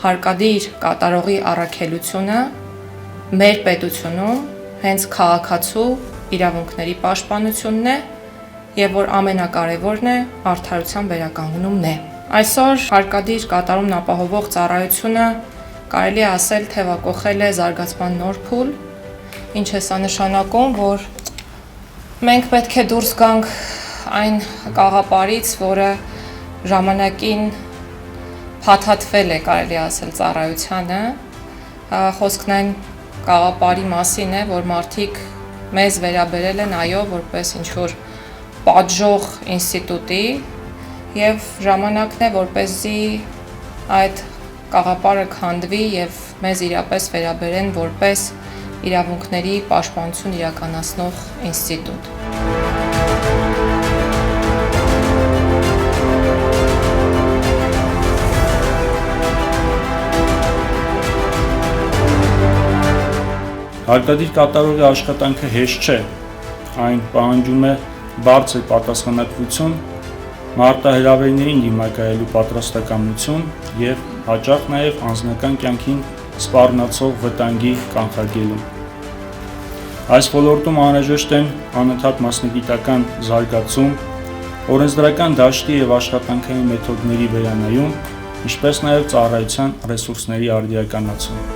հարկադիր կատարողի առաքելությունը մեր պետությունում հենց քաղաքացու իրավունքների պաշտպանությունն է եւ որ ամենակարևորն է արդարության վերականգնումն է։ Այսօր հարկադիր կատարումն ապահովող ծառայությունը կարելի է ասել թևակողել է զարգացման նոր փուլ, ինչ է սա նշանակում, որ մենք պետք է դուրս գանք այն կաղապարից, որը ժամանակին փաթաթվել է, կարելի ասել, ծառայությանը, խոսքն այն կաղապարի մասին է, որ մարդիկ մեզ վերաբերել են այո, որպես ինչ-որ պատժող ինստիտուտի եւ ժամանակն է, որպեսզի այդ կաղապարը քանդվի եւ մեզ իրապես վերաբերեն որպես իրավունքների պաշտպանություն իրականացնող ինստիտուտ։ Հարկադիր կատարողի աշխատանքը հեշտ չէ, այն պահանջում է բարձր պատասխանատվություն, մարտահրավերներին դիմակայելու պատրաստակամություն եւ հաճախ նաեւ անձնական կյանքին սպառնացող վտանգի կանխարգելում։ Այս ոլորտում անհրաժեշտ են անընդհատ մասնագիտական զարգացում, օրենսդրական դաշտի եւ աշխատանքային մեթոդների վերանայում, ինչպես նաեւ ծառայության ռեսուրսների արդիականացում։